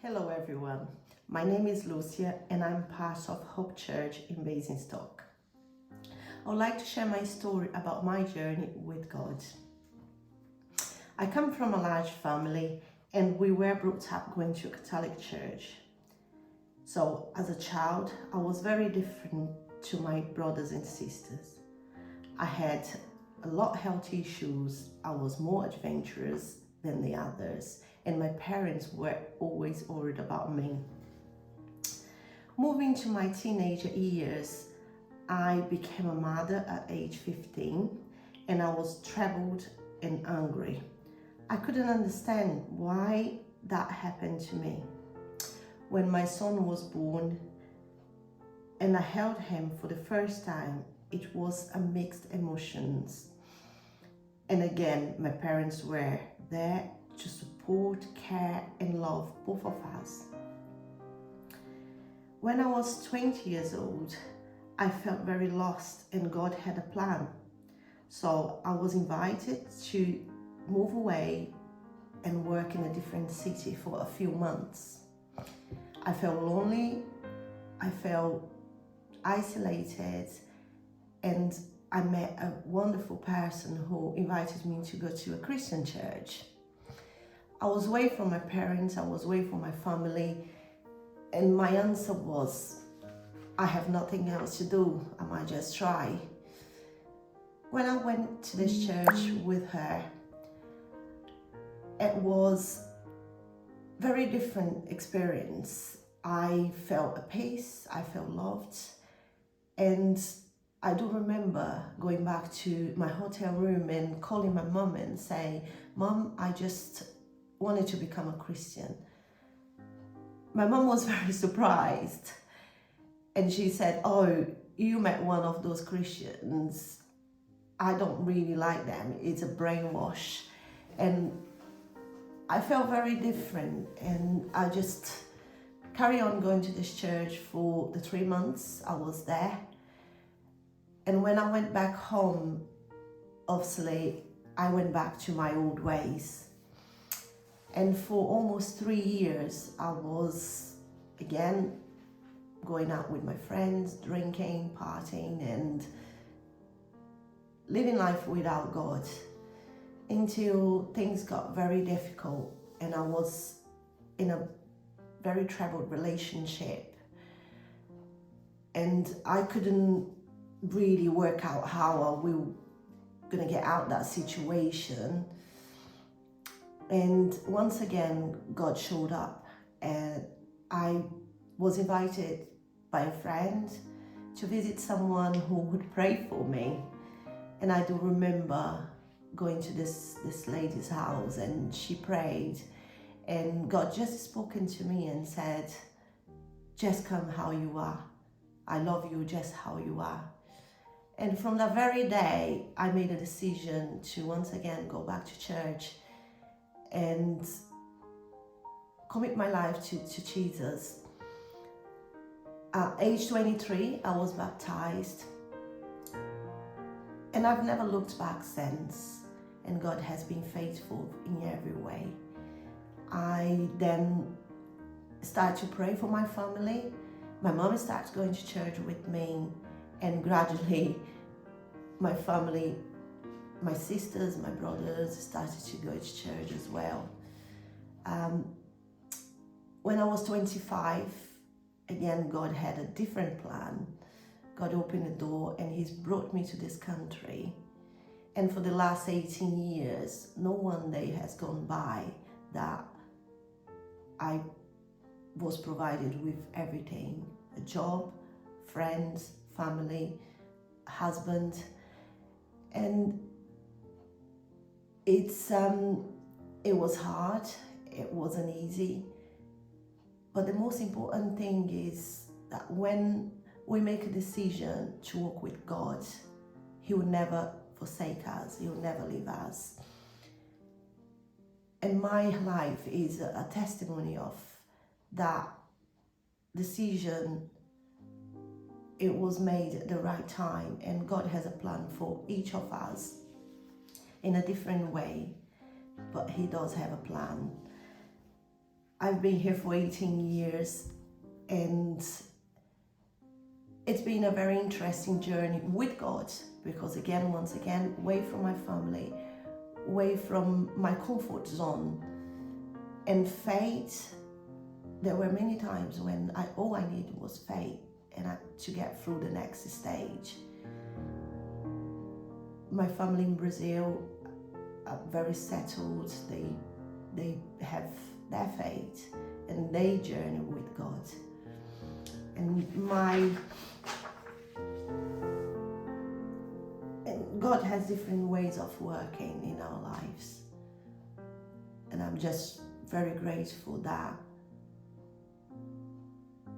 Hello everyone, my name is Lucia and I'm part of Hope Church in Basingstoke. I would like to share my story about my journey with God. I come from a large family and we were brought up going to a Catholic church. So as a child, I was very different to my brothers and sisters. I had a lot of health issues, I was more adventurous than the others, and my parents were always worried about me. Moving to my teenager years, I became a mother at age 15 and I was troubled and angry. I couldn't understand why that happened to me. When my son was born and I held him for the first time, it was a mixed emotions. And again, my parents were there to support, care, and love both of us. When I was 20 years old, I felt very lost and God had a plan. So I was invited to move away and work in a different city for a few months. I felt lonely, I felt isolated, and I met a wonderful person who invited me to go to a Christian church. I was away from my parents, I was away from my family, and my answer was, I have nothing else to do, I might just try. When I went to this church with her, it was a very different experience. I felt at peace, I felt loved, and I do remember going back to my hotel room and calling my mum and saying, Mum, I just wanted to become a Christian. My mum was very surprised and she said, oh, you met one of those Christians. I don't really like them. It's a brainwash. And I felt very different and I just carried on going to this church for the 3 months I was there. And when I went back home, obviously, I went back to my old ways. And for almost 3 years, I was, again, going out with my friends, drinking, partying, and living life without God, until things got very difficult and I was in a very troubled relationship. And I couldn't really work out how we were gonna get out that situation. And once again, God showed up and I was invited by a friend to visit someone who would pray for me. And I do remember going to this lady's house and she prayed and God just spoken to me and said, just come how you are. I love you just how you are. And from that very day, I made a decision to once again go back to church and commit my life to Jesus. At age 23, I was baptized. And I've never looked back since. And God has been faithful in every way. I then started to pray for my family. My mom started going to church with me. And gradually, my family, my sisters, my brothers started to go to church as well. When I was 25, again, God had a different plan. God opened the door and He's brought me to this country. And for the last 18 years, no one day has gone by that I was provided with everything. A job, friends, family, husband. And it was hard, it wasn't easy. But the most important thing is that when we make a decision to walk with God, He will never forsake us, He will never leave us. And my life is a testimony of that decision. It was made at the right time and God has a plan for each of us in a different way, but He does have a plan. I've been here for 18 years, and it's been a very interesting journey with God, because again, once again, away from my family, away from my comfort zone. And faith, there were many times when all I needed was faith to get through the next stage. My family in Brazil are very settled. They have their faith and they journey with God. And God has different ways of working in our lives. And I'm just very grateful that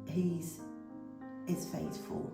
He is faithful.